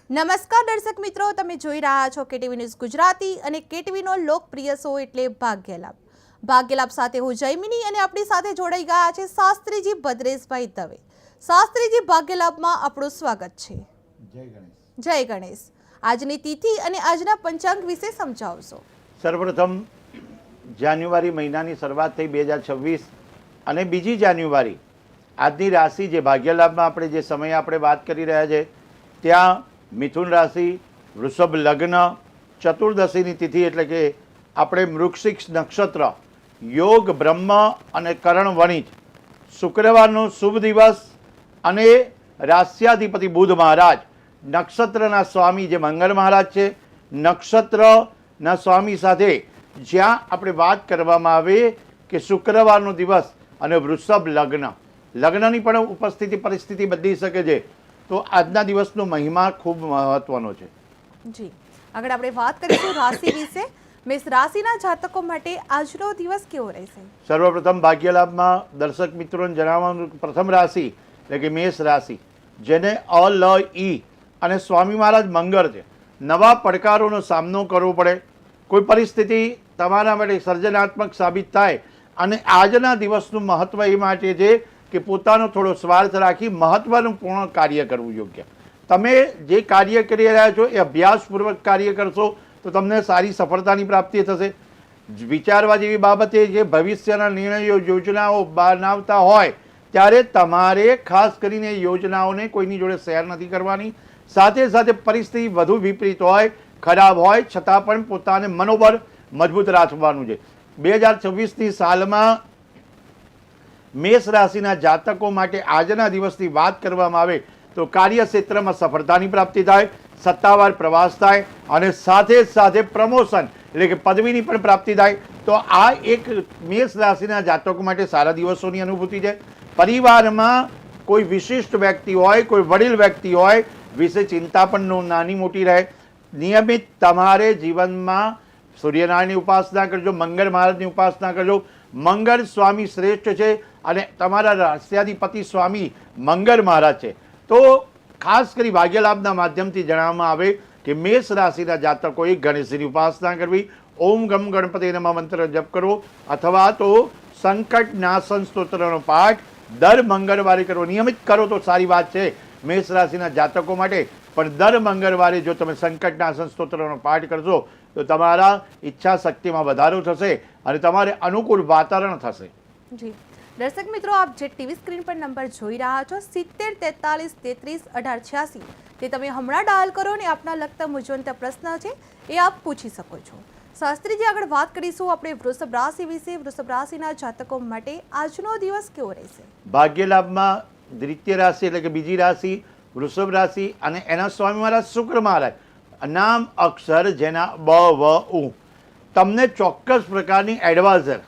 નમસ્કાર દર્શક મિત્રો, તમે જોઈ રહ્યા છો કેટીવી ન્યૂઝ ગુજરાતી અને કેટીવીનો લોકપ્રિય શો એટલે ભાગ્યલાભ. ભાગ્યલાભ સાથે હું જયમિની અને આપણી સાથે જોડાઈ ગયા છે શાસ્ત્રીજી ભદ્રેશભાઈ દવે. શાસ્ત્રીજી, ભાગ્યલાભમાં આપણું સ્વાગત છે. જય ગણેશ. જય ગણેશ. આજની તિથિ અને આજના પંચાંગ વિશે સમજાવશો. સર્વપ્રથમ જાન્યુઆરી મહિનાની શરૂઆત થઈ 2026 અને બીજી જાન્યુઆરી આજની રાશિ જે ભાગ્યલાભમાં આપણે જે સમયે આપણે વાત કરી રહ્યા છે ત્યાં મિથુન રાશિ, વૃષભ લગ્ન, ચતુર્દશીની તિથિ એટલે કે આપણે મૃગશિક્ષ નક્ષત્ર, યોગ બ્રહ્મ અને કરણ વણિજ, શુક્રવારનો શુભ દિવસ અને રાસ્યાધિપતિ બુધ મહારાજ, નક્ષત્રના સ્વામી જે મંગળ મહારાજ છે, નક્ષત્રના સ્વામી સાથે જ્યાં આપણે વાત કરવામાં આવે કે શુક્રવારનો દિવસ અને વૃષભ લગ્ન, લગ્નની પણ ઉપસ્થિતિ પરિસ્થિતિ બદલી શકે છે. તો આજના દિવસનો મહિમા ખૂબ મહત્વનો છે. જી, આગળ આપણે વાત કરીશું રાશિ વિશે. મેષ રાશિના જાતકો માટે આજનો દિવસ કેવો રહેશે? સર્વપ્રથમ ભાગ્યલાભમાં દર્શક મિત્રોને જણાવવાનું પ્રથમ રાશિ એટલે કે મેષ રાશિ, જેને અ લ ઈ અને સ્વામી મહારાજ મંગળ છે. નવા પડકારોનો સામનો કરવો પડે, કોઈ પરિસ્થિતિ તમારા માટે સર્જનાત્મક સાબિત થાય અને આજના દિવસનું મહત્વ એ માટે છે કે પોતાનો થોડો સ્વાર્થ રાખી મહત્વનું પૂર્ણ કાર્ય કરવું યોગ્ય. તમે જે કાર્ય કરી રહ્યા છો એ અભ્યાસપૂર્વક કાર્ય કરશો તો તમને સારી સફળતાની પ્રાપ્તિ થશે. વિચારવા જેવી બાબત એ છે ભવિષ્યના નિર્ણયો યોજનાઓ બનાવતા હોય ત્યારે તમારે ખાસ કરીને યોજનાઓને કોઈની જોડે શેર નથી કરવાની. સાથે સાથે પરિસ્થિતિ વધુ વિપરીત હોય, ખરાબ હોય છતાં પણ પોતાને મનોબળ મજબૂત રાખવાનું છે. 2026ની સાલમાં મેષ રાશિના જાતકો માટે આજના દિવસની વાત કરવામાં આવે તો કાર્યક્ષેત્રમાં સફળતાની પ્રાપ્તિ થાય, સત્તાવાર પ્રવાસ થાય અને સાથે સાથે પ્રમોશન એટલે કે પદવીની પણ પ્રાપ્તિ થાય. તો આ એક મેષ રાશિના જાતકો માટે સારા દિવસોની અનુભૂતિ છે. પરિવારમાં કોઈ વિશિષ્ટ વ્યક્તિ હોય, કોઈ વડીલ વ્યક્તિ હોય વિશે ચિંતા પણ નાની મોટી રહે. નિયમિત તમારે જીવનમાં સૂર્યનારાયણની ઉપાસના કરજો, મંગળ મહારાજની ઉપાસના કરજો. મંગળ સ્વામી શ્રેષ્ઠ છે અને તમારા રાસ્યાધિપતિ સ્વામી મંગળ મહારાજ છે. તો ખાસ કરી ભાગ્યલાભના માધ્યમથી જણાવવામાં આવે કે મેષ રાશિના જાતકોએ ગણેશજીની ઉપાસના કરવી, ઓમ ગમ ગણપતિ નમઃ મંત્ર જપ કરવો અથવા તો સંકટ નાશન સ્તોત્રનો પાઠ દર મંગળવારે કરવો. નિયમિત કરો તો સારી વાત છે મેષ રાશિના જાતકો માટે, પણ દર મંગળવારે જો તમે સંકટ નાશન સ્તોત્રનો પાઠ કરશો તો તમારા ઈચ્છા શક્તિમાં વધારો થશે અને તમારે અનુકૂળ વાતાવરણ થશે. જી દર્શક મિત્રો, આપ જે ટીવી સ્ક્રીન પર નંબર જોઈ રહ્યા છો 70 43 33 18 86, તે તમે હમણાં ડાયલ કરો અને આપના લગતા મૂંઝવણતા પ્રશ્ન છે એ આપ પૂછી શકો છો. શાસ્ત્રીજી, આગળ વાત કરીશું આપણે વૃષભ રાશિ વિશે. વૃષભ રાશિના જાતકો માટે આજનો દિવસ કેવો રહેશે? ભાગ્યલાભમાં દ્વિતીય રાશિ એટલે કે બીજી રાશિ વૃષભ રાશિ અને એના સ્વામી મહારાજ શુક્ર મહારાજ, નામ અક્ષર જેના બ વ ઉ, તમને ચોક્કસ પ્રકારની એડવાઇઝર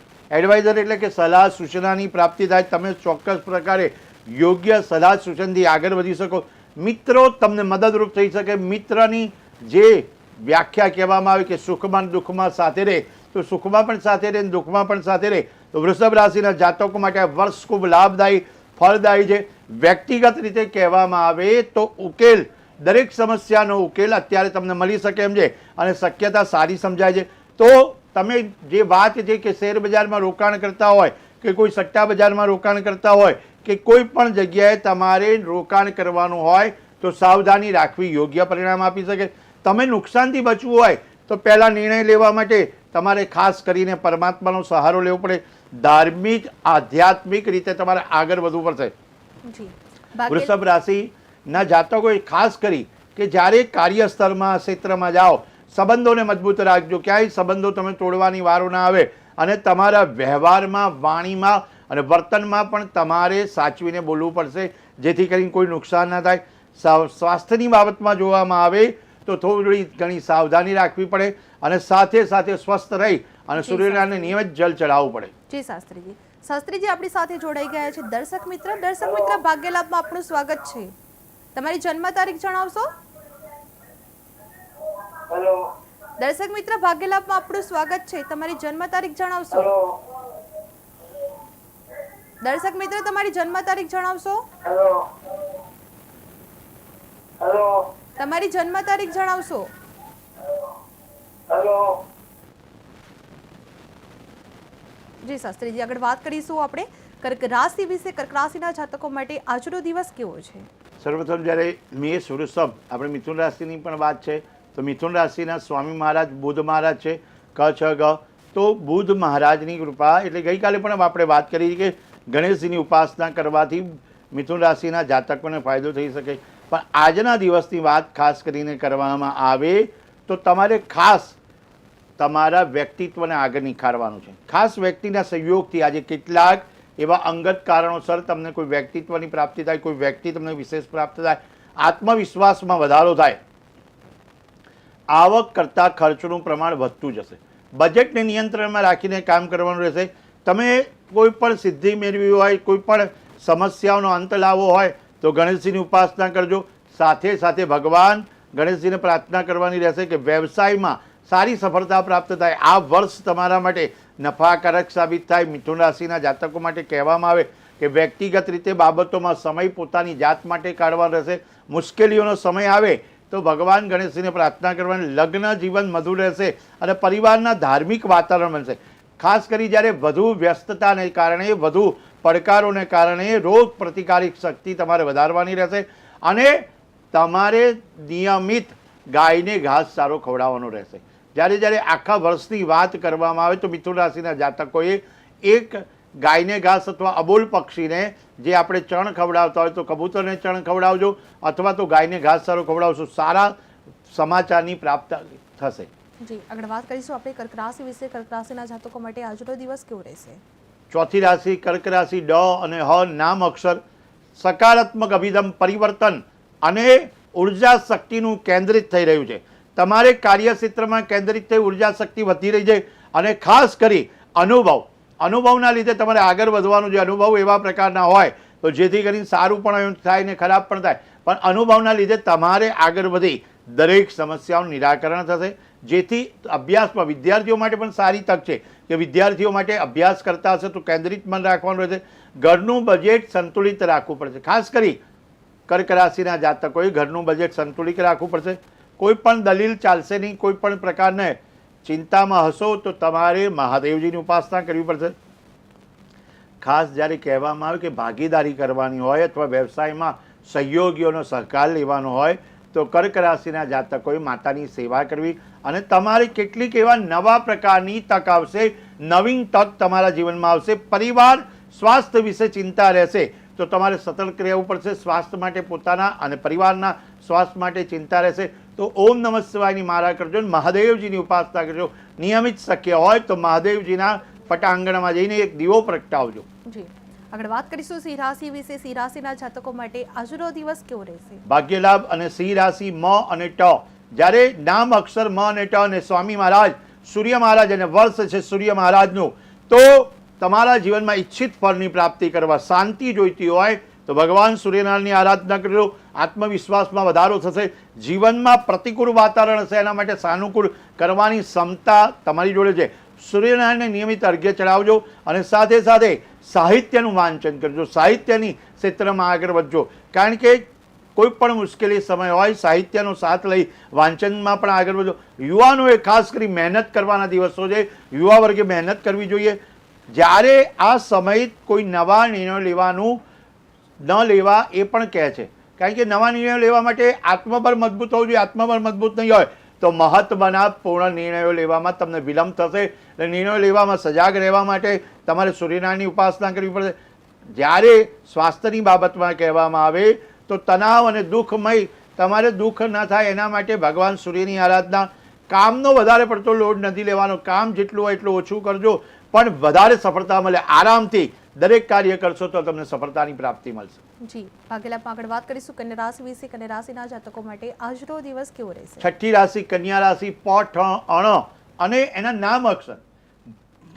એટલે કે સલાહ સૂચનાની પ્રાપ્તિ થાય. તમે ચોક્કસ પ્રકારે યોગ્ય સલાહ સૂચનથી આગળ વધી શકો. મિત્રો તમને મદદરૂપ થઈ શકે. મિત્રની જે વ્યાખ્યા કહેવામાં આવે કે સુખમાં દુઃખમાં સાથે રહે, તો સુખમાં પણ સાથે રહે, દુઃખમાં પણ સાથે રહે. તો વૃષભ રાશિના જાતકો માટે આ વર્ષ ખૂબ લાભદાયી, ફળદાયી છે. વ્યક્તિગત રીતે કહેવામાં આવે તો ઉકેલ, દરેક સમસ્યાનો ઉકેલ અત્યારે તમને મળી શકે એમ છે અને શક્યતા સારી સમજાય છે. તો તમે જે વાત છે કે શેર બજારમાં રોકાણ કરતા હોય કે કોઈ સટ્ટા બજારમાં રોકાણ કરતા હોય કે કોઈ પણ જગ્યાએ તમારે રોકાણ કરવાનું હોય તો સાવધાની રાખવી યોગ્ય પરિણામ આપી શકે. તમે નુકસાનથી બચવું હોય તો પહેલાં નિર્ણય લેવા માટે તમારે ખાસ કરીને પરમાત્માનો સહારો લેવો પડે. ધાર્મિક આધ્યાત્મિક રીતે તમારે આગળ વધવું પડશે. વૃષભ રાશિના જાતકોએ ખાસ કરી કે જ્યારે કાર્યસ્થળમાં ક્ષેત્રમાં જાઓ સંબંધોને મજબૂત રાખજો. ક્યાંય સંબંધો તમે તોડવાની વારો ના આવે અને તમારા વ્યવહારમાં, વાણીમાં અને વર્તનમાં પણ તમારે સાચવીને બોલવું પડશે જેથી કરીને કોઈ નુકસાન ના થાય. સ્વાસ્થ્યની બાબતમાં જોવામાં આવે તો થોડી ઘણી સાવધાની રાખવી પડે અને સાથે સાથે સ્વસ્થ રહી અને સૂર્યનારાયણને નિયમિત જલ ચડાવવું પડે. જી શાસ્ત્રીજી. શાસ્ત્રીજી આપણી સાથે જોડાઈ ગયા છે દર્શક મિત્ર. દર્શક મિત્ર, ભાગ્યલાભમાં આપનું સ્વાગત છે. તમારી જન્મ તારીખ જણાવશો? હેલો દર્શક મિત્ર, ભાગ્યલાભમાં આપનું સ્વાગત છે. તમારી જન્મ તારીખ જણાવશો? દર્શક મિત્ર, તમારી જન્મ તારીખ જણાવશો? હેલો હેલો તમારી જન્મ તારીખ જણાવશો? હેલો. જી શાસ્ત્રીજી, આગળ વાત કરીશું આપણે કર્ક રાશિ વિશે. કર્ક રાશિના જાતકો માટે આજનો દિવસ કેવો છે? સર્વપ્રથમ જ્યારે મેષ વૃષભ આપણે મિથુન રાશિની પણ વાત છે તો મિથુન રાશિના સ્વામી મહારાજ બુધ મહારાજ છે ક છ ગ. તો બુધ મહારાજની કૃપા એટલે ગઈકાલે પણ આપણે વાત કરી કે ગણેશજીની ઉપાસના કરવાથી મિથુન રાશિના જાતકોને ફાયદો થઈ શકે. પણ આજના દિવસની વાત ખાસ કરીને કરવામાં આવે તો તમારે ખાસ તમારા વ્યક્તિત્વને આગળ નિખારવાનું છે. ખાસ વ્યક્તિના સહયોગથી આજે કેટલાક એવા અંગત કારણોસર તમને કોઈ વ્યક્તિત્વની પ્રાપ્તિ થાય, કોઈ વ્યક્તિ તમને વિશેષ પ્રાપ્ત થાય, આત્મવિશ્વાસમાં વધારો થાય, આવક કરતાં ખર્ચનું પ્રમાણ વધતું જશે. બજેટને નિયંત્રણમાં રાખીને કામ કરવાનું રહેશે. તમે કોઈ પણ સિદ્ધિ મેળવી હોય, કોઈ પણ સમસ્યાઓનો અંત લાવવો હોય તો ગણેશજીની ઉપાસના કરજો. સાથે સાથે ભગવાન ગણેશજીને પ્રાર્થના કરવાની રહેશે કે વ્યવસાયમાં સારી સફળતા પ્રાપ્ત થાય. આ વર્ષ તમારા માટે નફાકારક સાબિત થાય. મિથુન રાશિના જાતકો માટે કહેવામાં આવે કે વ્યક્તિગત રીતે બાબતોમાં સમય પોતાની જાત માટે કાઢવાનો રહેશે. મુશ્કેલીઓનો સમય આવે તો ભગવાન ગણેશજીને પ્રાર્થના કરવાની. લગ્ન જીવન મધુર રહેશે અને પરિવારના ધાર્મિક વાતાવરણ બનશે. ખાસ કરી જ્યારે વધુ વ્યસ્તતાને કારણે, વધુ પડકારોને કારણે રોગ પ્રતિકારક શક્તિ તમારે વધારવાની રહેશે અને તમારે નિયમિત ગાયને ઘાસ સારો ખવડાવવાનો રહેશે. જ્યારે જ્યારે આખા વર્ષની વાત કરવામાં આવે તો મિથુન રાશિના જાતકોએ એક ગાયને ઘાસ અથવા અબોલ પક્ષીને, જે આપણે ચણ ખવડાવતા હોય તો કબૂતરને ચણ ખવડાવજો અથવા તો ગાયને ઘાસ સારો ખવડાવશો, સારા સમાચારની પ્રાપ્ત થશે. જી, આગળ વાત કરીશું આપણે કર્ક રાશિ વિશે. કર્ક રાશિના જાતકો માટે આજનો દિવસ કેવો રહેશે? ચોથી રાશિ કર્ક રાશિ ડ અને હ નામ અક્ષર સકારાત્મક અભિગમ પરિવર્તન અને ઉર્જા શક્તિનું કેન્દ્રિત થઈ રહ્યું છે. તમારે કાર્યક્ષેત્રમાં કેન્દ્રિત થઈ ઉર્જા શક્તિ વધી રહી છે અને ખાસ કરી અનુભવના લીધે તમારે આગળ વધવાનું છે. અનુભવ એવા પ્રકારના હોય તો જેથી કરીને સારું પણ થાય ને ખરાબ પણ થાય, પણ અનુભવના લીધે તમારે આગળ વધી દરેક સમસ્યાઓનું નિરાકરણ થશે. જેથી અભ્યાસમાં વિદ્યાર્થીઓ માટે પણ સારી તક છે કે વિદ્યાર્થીઓ માટે અભ્યાસ કરતા હશે તો કેન્દ્રિત મન રાખવાનું રહેશે. ઘરનું બજેટ સંતુલિત રાખવું પડશે. ખાસ કરી કર્ક રાશિના જાતકોએ ઘરનું બજેટ સંતુલિત રાખવું પડશે. કોઈ પણ દલીલ ચાલશે નહીં. કોઈ પણ પ્રકારને ચિંતામાં હશો તો તમારે મહાદેવજીની ઉપાસના કરવી પડશે. ખાસ જ્યારે કહેવામાં આવે કે ભાગીદારી કરવાની હોય અથવા વ્યવસાયમાં સહયોગીઓનો સહકાર લેવાનો હોય તો કર્ક રાશિના જાતકોએ માતાની સેવા કરવી અને તમારે કેટલીક એવા નવા પ્રકારની તક આવશે, નવીન તક તમારા જીવનમાં આવશે. પરિવાર સ્વાસ્થ્ય વિશે ચિંતા રહેશે તો તમારે સતર્ક રહેવું પડશે. સ્વાસ્થ્ય માટે પોતાના અને પરિવારના સ્વાસ્થ્ય માટે ચિંતા રહેશે તો ઓમ નમઃ શિવાયની માળા કરજો અને મહાદેવજીની ઉપાસના કરજો. નિયમિત શક્ય હોય તો મહાદેવજીના પટાંગણમાં જઈને એક દીવો પ્રગટાવજો. જી, આગળ વાત કરીશું સિંહ રાશિ વિશે. સિંહ રાશિના જાતકો માટે આજનો દિવસ કેવો રહેશે? ભાગ્ય લાભ અને સિંહ રાશિ મ અને ટ. જ્યારે નામ અક્ષર મ અને ટ અને સ્વામી મહારાજ સૂર્ય મહારાજ અને વર્ષ છે સૂર્ય મહારાજનું, તો તમારા જીવનમાં ઈચ્છિત ફળની પ્રાપ્તિ કરવા શાંતિ જોઈતી હોય તો ભગવાન સૂર્યનારાયણની આરાધના કરજો. આત્મવિશ્વાસમાં વધારો થશે. જીવનમાં પ્રતિકૂળ વાતાવરણ હશે એના માટે સાનુકૂળ કરવાની ક્ષમતા તમારી જોડે છે. સૂર્યનારાયણને નિયમિત અર્ઘ્ય ચડાવજો અને સાથે સાથે સાહિત્યનું વાંચન કરજો. સાહિત્યની ક્ષેત્રમાં આગળ વધજો. કારણ કે કોઈ પણ મુશ્કેલી સમય હોય સાહિત્યનો સાથ લઈ વાંચનમાં પણ આગળ વધજો. યુવાનોએ ખાસ કરી મહેનત કરવાના દિવસો છે. યુવા વર્ગે મહેનત કરવી જોઈએ. જ્યારે આ સમય કોઈ નવા નિર્ણયો લેવાનું ન લેવા એ પણ કહે છે. કારણ કે નવા નિર્ણયો લેવા માટે આત્મબળ મજબૂત હોવું જોઈએ. આત્મબળ મજબૂત નહીં હોય તો મહત્વના પૂર્ણ નિર્ણયો લેવામાં તમને વિલંબ થશે. એટલે નિર્ણયો લેવામાં સજાગ રહેવા માટે તમારે સૂર્યનારાયણની ઉપાસના કરવી પડશે. જ્યારે સ્વાસ્થ્યની બાબતમાં કહેવામાં આવે તો તણાવ અને દુઃખમય તમારે દુઃખ ન થાય એના માટે ભગવાન સૂર્યની આરાધના. કામનો વધારે પડતો લોડ નથી લેવાનો. કામ જેટલું હોય એટલું ઓછું કરજો પણ વધારે સફળતા મળે. આરામથી દરેક કાર્ય કરશો તો તમને સફળતાની પ્રાપ્તિ મળશે. જી, ભાગેલામાં આગળ વાત કરીશું કન્યા રાશિ વિશે. કન્યા રાશિના જાતકો માટે આજનો દિવસ કેવો રહેશે? છઠ્ઠી રાશિ કન્યા રાશિ પ ઠ અણ અને એના નામ અક્ષર.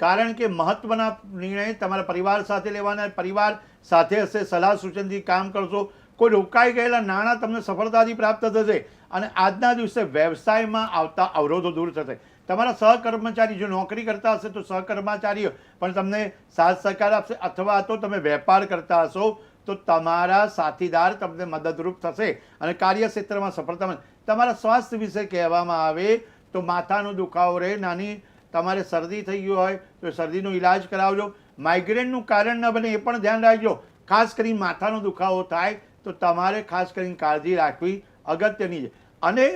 કારણ કે મહત્વના નિર્ણય તમારા પરિવાર સાથે લેવાના. પરિવાર સાથે હશે, સલાહ સૂચનથી કામ કરશો. કોઈ રોકાઈ ગયેલા નાણાં તમને સફળતાથી પ્રાપ્ત થશે અને આજના દિવસે વ્યવસાયમાં આવતા અવરોધો દૂર થશે. તમારા સહકર્મચારી જો નોકરી કરતા હશે તો સહકર્મચારીઓ પણ તમને સાથ સહકાર આપશે અથવા તો તમે વેપાર કરતા હશો તો તમારા સાથીદાર તમને મદદરૂપ થશે અને કાર્યક્ષેત્રમાં સફળતા મળે. તમારા સ્વાસ્થ્ય વિશે કહેવામાં આવે તો માથાનો દુખાવો રહે, નાની તમારે શરદી થઈ ગયું હોય તો શરદીનો ઈલાજ કરાવજો. માઇગ્રેનનું કારણ ન બને એ પણ ધ્યાન રાખજો. ખાસ કરીને માથાનો દુખાવો થાય તો તમારે ખાસ કરીને કાળજી રાખવી અગત્યની છે. અને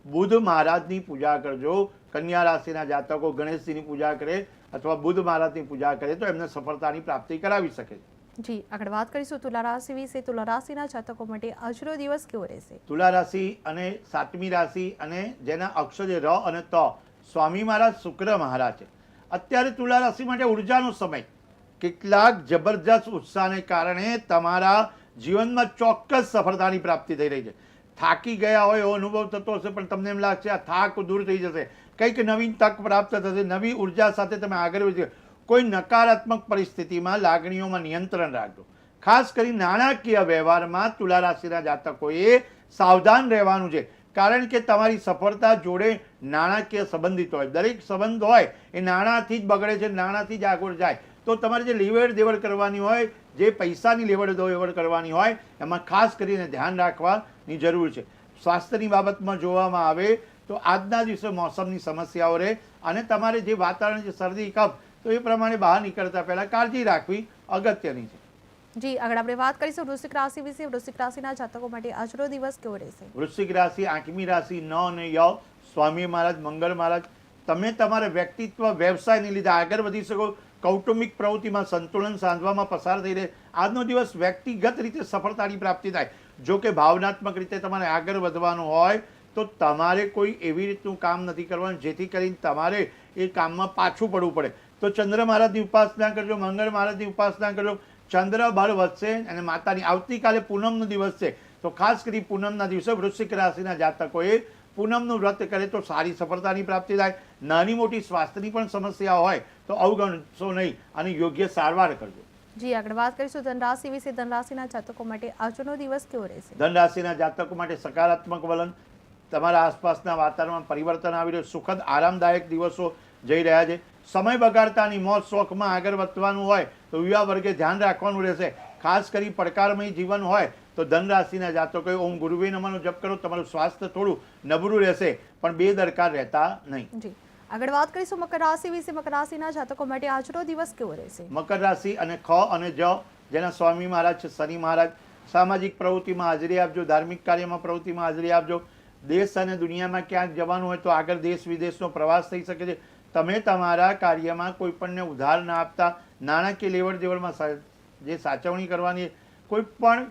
બુધ મહારાજની પૂજા કરજો. કન્યા રાશિના જાતકો ગણેશજીની પૂજા કરે અથવા બુધ મહારાજની પૂજા કરે તો એમને સફળતાની પ્રાપ્તિ કરાવી શકે છે. જી, આગળ વાત કરીશું તુલા રાશિ વિશે. તુલા રાશિના જાતકો માટે આજનો દિવસ કેવો રહેશે? તુલા રાશિ અને સાતમી રાશિ અને જેના અક્ષર છે ર અને ત, સ્વામી મહારાજ શુક્ર મહારાજ છે. અત્યારે તુલા રાશિ માટે ઉર્જાનો સમય. કેટલાક જબરજસ્ત ઉત્સાહને કારણે તમારા જીવનમાં ચોક્કસ સફળતાની પ્રાપ્તિ થઈ રહી છે. થાકી ગયા હોય એવો અનુભવ થતો હશે, પણ તમને એમ લાગશે આ થાક દૂર થઈ જશે, કંઈક નવીન તક પ્રાપ્ત થશે, નવી ઉર્જા સાથે તમે આગળ વધી. કોઈ નકારાત્મક પરિસ્થિતિમાં લાગણીઓમાં નિયંત્રણ રાખજો. ખાસ કરી નાણાકીય વ્યવહારમાં તુલા રાશિના જાતકોએ સાવધાન રહેવાનું છે, કારણ કે તમારી સફળતા જોડે નાણાકીય સંબંધિત હોય. દરેક સંબંધ હોય એ નાણાંથી જ બગડે છે, નાણાંથી જ આગળ જાય. તો તમારે જે લેવડ દેવડ કરવાની હોય, જે પૈસાની લેવડ દેવડ કરવાની હોય, એમાં ખાસ કરીને ધ્યાન રાખવાની જરૂર છે. સ્વાસ્થ્યની બાબતમાં જોવામાં આવે તો આજના દિવસે મોસમની સમસ્યાઓ રહે અને તમારે જે વાતાવરણ છે શરદી કફ, તો એ પ્રમાણે બહાર નીકળતા પહેલાં કાળજી રાખવી અગત્યની છે. જી, આગળ આપણે વાત કરીશું વૃશ્ચિક રાશિ વિશે. વૃશ્ચિક રાશિના જાતકો માટે આજનો દિવસ કેવો રહેશે? વૃશ્ચિક રાશિ, આઠમી રાશિ, ન અને ય, સ્વામી મહારાજ મંગળ મહારાજ. તમે તમારા વ્યક્તિત્વ વ્યવસાયને લીધે આગળ વધી શકો. કૌટુંબિક પ્રવૃત્તિમાં સંતુલન સાધવામાં પસાર થઈ રહે. આજનો દિવસ વ્યક્તિગત રીતે સફળતાની પ્રાપ્તિ થાય. જો કે ભાવનાત્મક રીતે તમારે આગળ વધવાનું હોય તો તમારે કોઈ એવી રીતનું કામ નથી કરવાનું જેથી કરીને તમારે એ કામમાં પાછું પડવું પડે. તો ચંદ્ર મહારાજની ઉપાસના કરજો, મંગળ મહારાજની ઉપાસના કરજો. ચંદ્ર બળ વધશે અને માતાની આવતીકાલે પૂનમનો દિવસ છે, તો ખાસ કરી પૂનમના દિવસે વૃશ્ચિક રાશિના જાતકોએ પૂનમનું વ્રત કરે તો સારી સફળતાની પ્રાપ્તિ થાય. નાની મોટી સ્વાસ્થ્યની પણ સમસ્યા હોય તો અવગણશો નહીં અને યોગ્ય સારવાર કરજો. જી, આગળ વાત કરીશું ધન રાશિ વિશે. ધન રાશિના જાતકો માટે આજનો દિવસ કેવો રહેશે? ધન રાશિના જાતકો માટે સકારાત્મક વલણ. તમારા આસપાસના વાતાવરણમાં પરિવર્તન આવી રહ્યું. સુખદ આરામદાયક દિવસો જઈ રહ્યા છે. સમય બગાડતાની મોજ શોખમાં આગળ વધવાનું હોય તો યુવા વર્ગે ધ્યાન રાખવાનું રહેશે. ખાસ કરી પડકારમય જીવન હોય તો ધન રાશિના જાતકોએ ઓમ ગુરુવે નમઃનો જપ કરો. તમારું સ્વાસ્થ્ય થોડું નબળું રહેશે, પણ બેદરકાર રહેતા નહીં. જી, આગળ વાત કરીશું મકર રાશિ વિશે. મકર રાશિના જાતકો માટે આજનો દિવસ કેવો રહેશે? મકર રાશિ અને ખ અને જ, જેના સ્વામી મહારાજ છે શનિ મહારાજ. સામાજિક પ્રવૃત્તિમાં હાજરી આપજો, ધાર્મિક કાર્યમાં પ્રવૃત્તિમાં હાજરી આપજો. દેશ અને દુનિયામાં ક્યાંક જવાનું હોય તો આગળ દેશ વિદેશનો પ્રવાસ થઈ શકે છે. તમે તમારા કાર્યમાં કોઈ પણને ઉધાર ના આપતા, નાણાકીય લેવડ દેવડમાં જે સાચવણી કરવાની, કોઈ પણ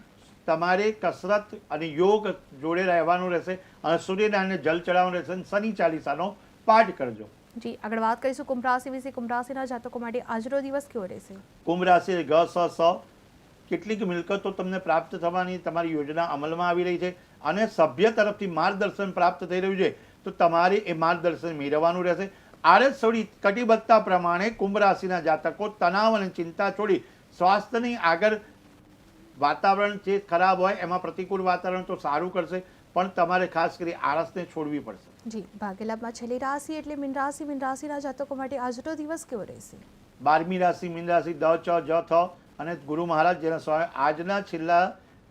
તમારે કસરત અને યોગ જોડે રહેવાનું રહેશે અને સૂર્યનારાયણને જલ ચડાવવાનું રહેશે અને શનિ ચાલીસાનો પાઠ કરજો. જી, આગળ વાત કરીશું કુંભ રાશિ વિશે. કુંભ રાશિના જાતકો માટે આજનો દિવસ કેવો રહેશે? કુંભ રાશિ ગ સ સ, કેટલીક મિલકતો તમને પ્રાપ્ત થવાની તમારી યોજના અમલમાં આવી રહી છે અને સભ્ય તરફથી માર્ગદર્શન પ્રાપ્ત થઈ રહ્યું છે, તો તમારે એ માર્ગદર્શન મેળવવાનું રહેશે. આરસ છોડી કટિબદ્ધતા પ્રમાણે કુંભ રાશિના જાતકો તણાવ અને ચિંતા છોડી સ્વાસ્થ્યની આગળ વાતાવરણ જે ખરાબ હોય એમાં પ્રતિકૂળ વાતાવરણ તો સારું કરશે, પણ તમારે ખાસ કરી આળસને છોડવી પડશે. જી, ભાગ્યલાભમાં છેલ્લી રાશિ એટલે મીન રાશિ. મીન રાશિના જાતકો માટે આજનો દિવસ કેવો રહેશે? 12મી રાશિ મીન રાશિ, દ ચ જ થ અને ગુરુ મહારાજ જેના સ્વામી. આજના છેલ્લા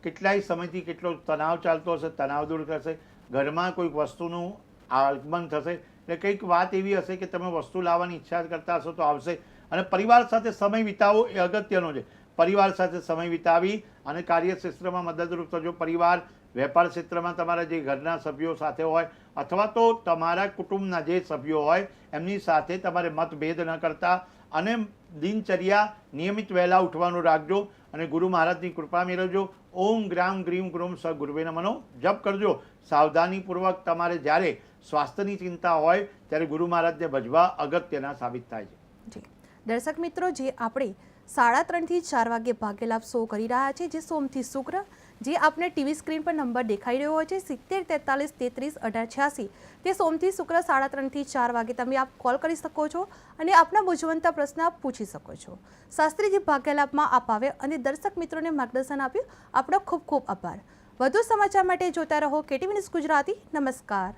કેટલાય સમયથી કેટલો તણાવ ચાલતો હશે, તણાવ દૂર કરશે. ઘરમાં કોઈક વસ્તુનું આગમન થશે, એટલે કંઈક વાત એવી હશે કે તમે વસ્તુ લાવવાની ઈચ્છા કરતા હશો તો આવશે. અને પરિવાર સાથે સમય વિતાવવો એ અગત્યનો છે. પરિવાર સાથે સમય વિતાવી અને કાર્યક્ષેત્રમાં મદદરૂપ થજો. પરિવાર વેપાર ક્ષેત્રમાં તમારા જે ઘરના સભ્યો સાથે હોય અથવા તો તમારા કુટુંબના જે સભ્યો હોય એમની સાથે તમારે મતભેદ ન કરતા અને દિનચર્યા નિયમિત વહેલા ઉઠવાનું રાખજો અને ગુરુ મહારાજની કૃપા મેળવજો. ઓમ ગ્રામ ગ્રીમ ગ્રોમ સ ગુરુવે નમઃનો જપ કરજો. સાવધાનીપૂર્વક તમારે જ્યારે સ્વાસ્થ્યની ચિંતા હોય ત્યારે ગુરુ મહારાજને ભજવા અગત્યના સાબિત થાય છે. જી, દર્શક મિત્રો, જે આપણે 3:30 થી 4 વાગે ભાગ્યલાભ શો કરી રહ્યા છે, જે સોમથી શુક્ર, જે આપને ટીવી સ્ક્રીન પર નંબર દેખાઈ રહ્યો હોય છે 70 43 33 18 86, તે સોમથી શુક્ર 3:30 થી 4 વાગે તમે આપ કોલ કરી શકો છો અને આપના મૂંઝવણતા પ્રશ્ન આપ પૂછી શકો છો. શાસ્ત્રીજી ભાગ્યલાભમાં આપ આવે અને દર્શક મિત્રોને માર્ગદર્શન આપ્યું. આપનો ખૂબ ખૂબ આભાર. વધુ સમાચાર માટે જોતા રહો KTV ન્યૂઝ ગુજરાતી. નમસ્કાર.